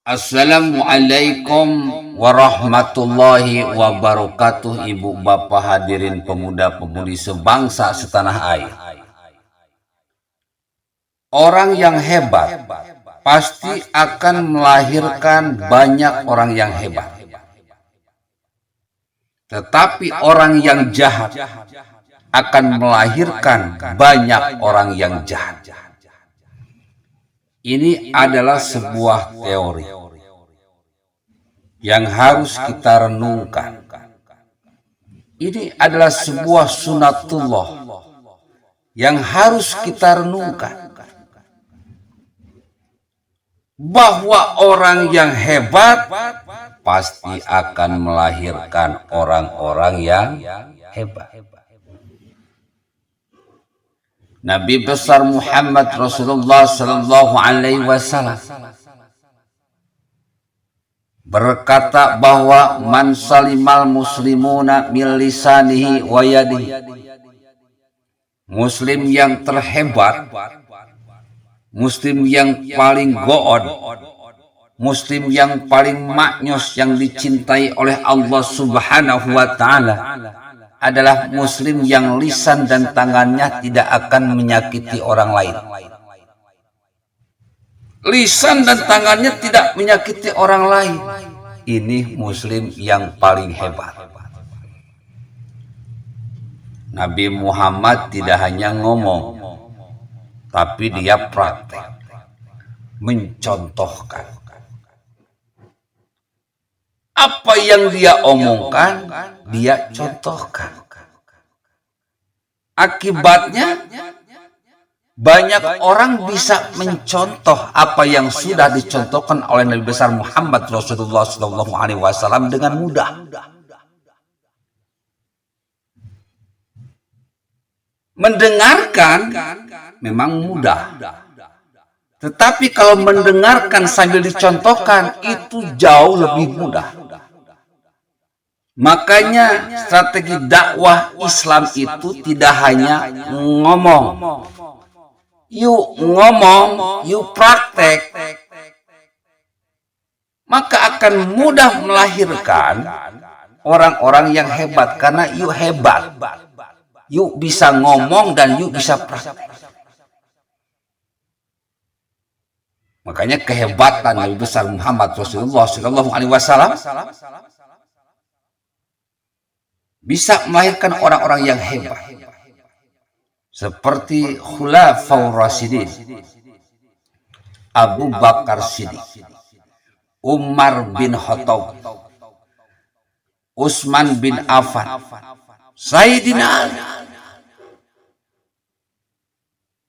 Assalamualaikum warahmatullahi wabarakatuh. Ibu bapak hadirin pemuda-pemudi sebangsa setanah air. Orang yang hebat pasti akan melahirkan banyak orang yang hebat. Tetapi orang yang jahat akan melahirkan banyak orang yang jahat. Ini adalah sebuah teori yang harus kita renungkan. Ini adalah sebuah sunatullah yang harus kita renungkan. Bahwa orang yang hebat pasti akan melahirkan orang-orang yang hebat. Nabi besar Muhammad Rasulullah Sallallahu Alaihi Wasallam berkata bahwa man salimal muslimuna min lisanihi wa yadihi, muslim yang terhebat, muslim yang paling go'od, muslim yang paling maknyos, yang dicintai oleh Allah Subhanahu wa Ta'ala adalah muslim yang lisan dan tangannya tidak akan menyakiti orang lain. Lisan dan tangannya tidak menyakiti orang lain. Ini muslim yang paling hebat. Nabi Muhammad tidak hanya ngomong, tapi dia praktek, mencontohkan. Apa yang dia omongkan, dia contohkan. Akibatnya, banyak orang bisa mencontoh apa yang sudah dicontohkan oleh Nabi besar Muhammad Rasulullah SAW dengan mudah. Mendengarkan memang mudah, tetapi kalau mendengarkan sambil dicontohkan itu jauh lebih mudah. Makanya strategi dakwah Islam itu tidak hanya ngomong. Yuk ngomong, yuk praktek. Maka akan mudah melahirkan orang-orang yang hebat. Karena yuk hebat. Yuk bisa ngomong dan yuk bisa praktek. Makanya kehebatan Nabi besar Muhammad Rasulullah SAW bisa melahirkan orang-orang yang hebat. Seperti Khulafaur Rasyidin, Abu Bakar Siddiq, Umar bin Khattab, Utsman bin Affan, Sayyidina Ali.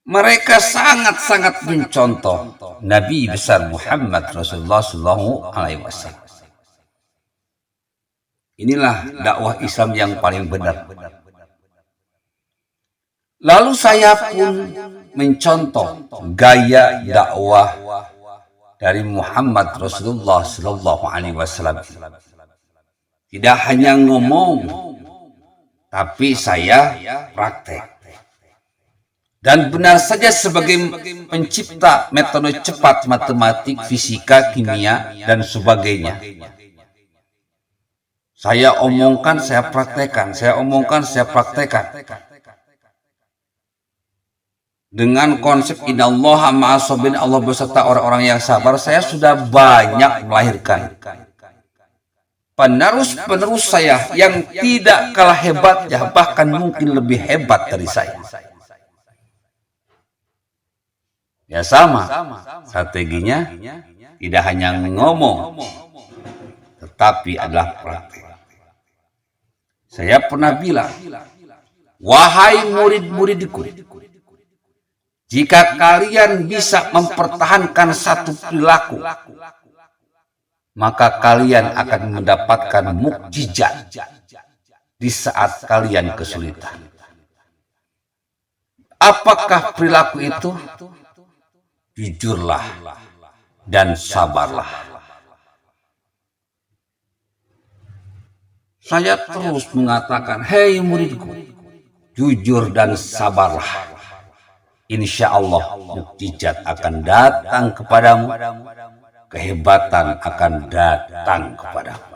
Mereka sangat-sangat mencontoh Nabi besar Muhammad Rasulullah SAW. Inilah dakwah Islam yang paling benar. Lalu saya pun mencontoh gaya dakwah dari Muhammad Rasulullah SAW. Tidak hanya ngomong, tapi saya praktek. Dan benar saja sebagai pencipta metode cepat matematik, fisika, kimia, dan sebagainya. Saya omongkan, saya praktekkan. Saya omongkan, saya praktekkan. Dengan konsep innallaha ma'as sabirin, Allah beserta orang-orang yang sabar, saya sudah banyak melahirkan penerus-penerus saya yang tidak kalah hebatnya, bahkan mungkin lebih hebat dari saya. Ya sama, strateginya tidak hanya ngomong, tetapi adalah praktek. Saya pernah bilang, wahai murid-muridku, jika kalian bisa mempertahankan satu perilaku, maka kalian akan mendapatkan mukjizat di saat kalian kesulitan. Apakah perilaku itu? Jujurlah dan sabarlah. Saya terus mengatakan, hei muridku, jujur dan sabarlah. Insya Allah mukjizat akan datang kepadamu kehebatan akan datang kepadamu.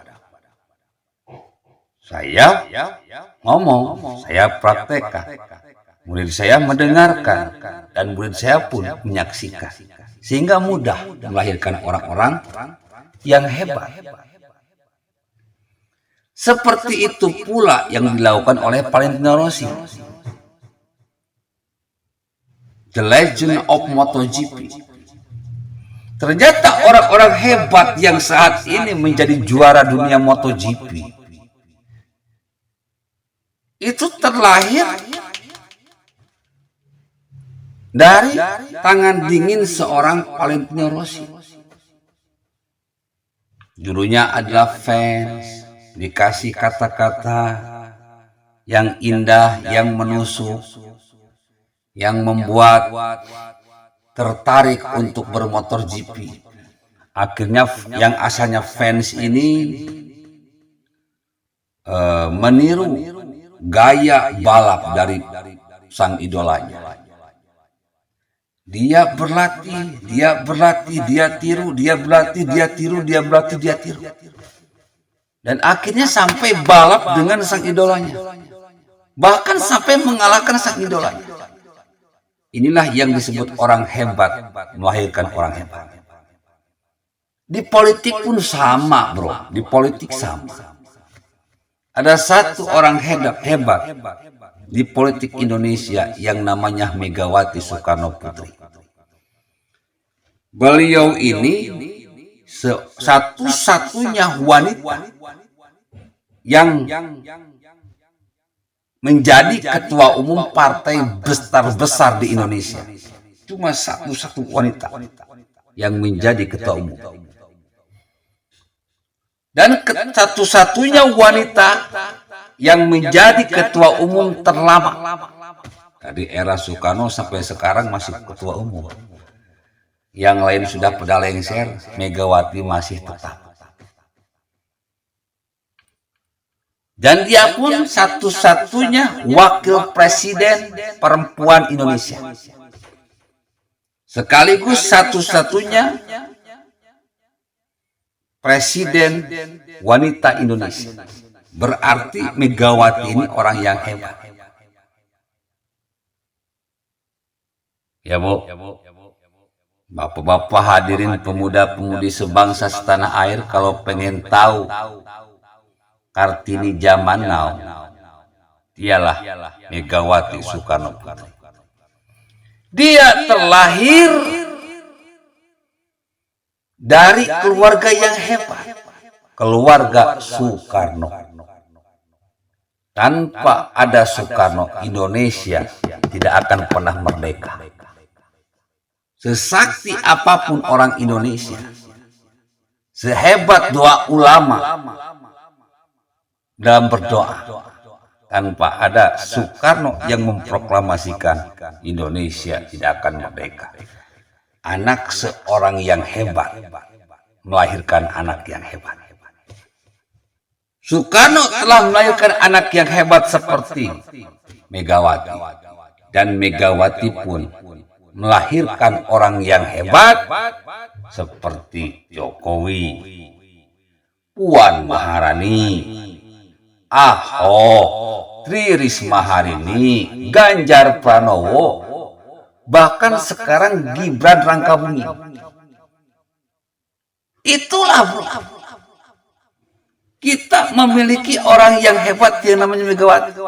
Saya ngomong, saya praktekkan. Murid saya mendengarkan dan murid saya pun menyaksikan. Sehingga mudah melahirkan orang-orang yang hebat. Seperti itu pula yang dilakukan oleh Valentino Rossi. The Legend of MotoGP. Ternyata orang-orang hebat yang saat ini menjadi juara dunia MotoGP itu terlahir dari tangan dingin seorang Valentino Rossi. Judulnya adalah fans, dikasih kata-kata yang indah, yang menusuk, yang membuat tertarik untuk bermotor GP. Akhirnya yang asalnya fans ini meniru gaya balap dari sang idolanya. Dia berlatih, dia tiru, dia berlatih, dia tiru, dia berlatih, dia tiru. Dan akhirnya sampai balap dengan sang idolanya. Bahkan sampai mengalahkan sang idolanya. Inilah yang disebut orang hebat, melahirkan orang hebat. Di politik pun sama, bro. Di politik sama. Ada satu orang hebat di politik Indonesia yang namanya Megawati Soekarno Putri. Beliau ini satu-satunya wanita yang menjadi ketua umum partai besar di Indonesia. Cuma satu-satu wanita yang menjadi ketua umum. Dan satu-satunya wanita yang menjadi ketua umum terlama. Dari era Soekarno sampai sekarang masih ketua umum. Yang lain sudah pada lengser, Megawati masih tetap. Dan dia pun satu-satunya wakil presiden perempuan Indonesia. Sekaligus satu-satunya presiden wanita Indonesia. Berarti Megawati ini orang yang hebat. Ya, Bu. Bapak-bapak hadirin pemuda-pemudi sebangsa setanah air, kalau pengen tahu Kartini zaman now, dialah Megawati Soekarno Putri. Dia terlahir dari keluarga yang hebat, keluarga Soekarno. Tanpa ada Soekarno, Indonesia tidak akan pernah merdeka. Sesakti apapun orang Indonesia, sehebat doa ulama dalam berdoa, tanpa ada Soekarno yang memproklamasikan, Indonesia tidak akan merdeka. Anak seorang yang hebat melahirkan anak yang hebat. Soekarno telah melahirkan anak yang hebat seperti Megawati. Dan Megawati pun melahirkan orang yang hebat seperti Jokowi, Puan Maharani, Ahok, Tri Risma hari ini, Ganjar Pranowo, bahkan sekarang Gibran Rakabuming. Itulah, bro. Kita memiliki orang yang hebat yang namanya Megawati.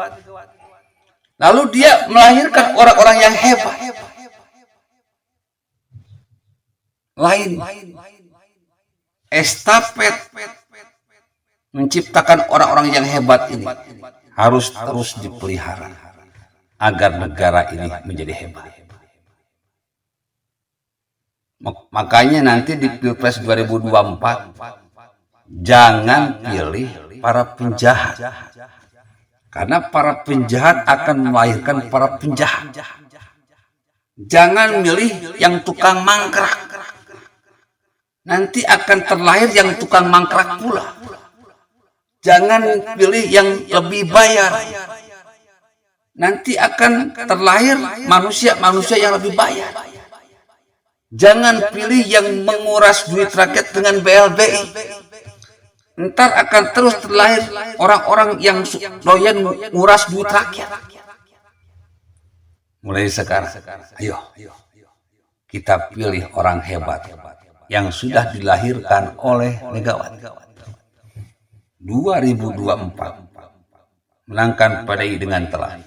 Lalu dia melahirkan orang-orang yang hebat. Lain estafet menciptakan orang-orang yang hebat ini harus terus dipelihara agar negara ini menjadi hebat. Makanya nanti di Pilpres 2024 jangan pilih para penjahat, karena para penjahat akan melahirkan para penjahat. Jangan milih yang tukang mangkrak, nanti akan terlahir yang tukang mangkrak pula. Jangan pilih yang lebih bayar, nanti akan terlahir manusia-manusia yang lebih bayar. Jangan pilih yang menguras duit rakyat dengan BLBI. Ntar akan terus terlahir orang-orang yang doyan nguras duit rakyat. Mulai sekarang, ayo kita pilih orang hebat yang sudah dilahirkan oleh Megawati. 2024 menangkan PDI dengan telak.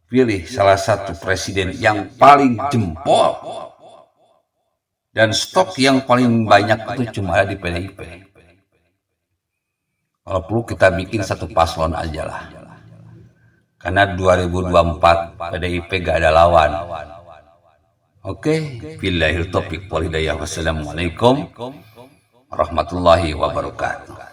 Pilih salah satu presiden yang paling jempol dan stok yang paling banyak itu cuma ada di PDIP. Kalau perlu kita bikin satu paslon aja lah. Karena 2024 PDIP gak ada lawan. Oke, billahil taufiq wal hidayah. Wassalamualaikum warahmatullahi wabarakatuh.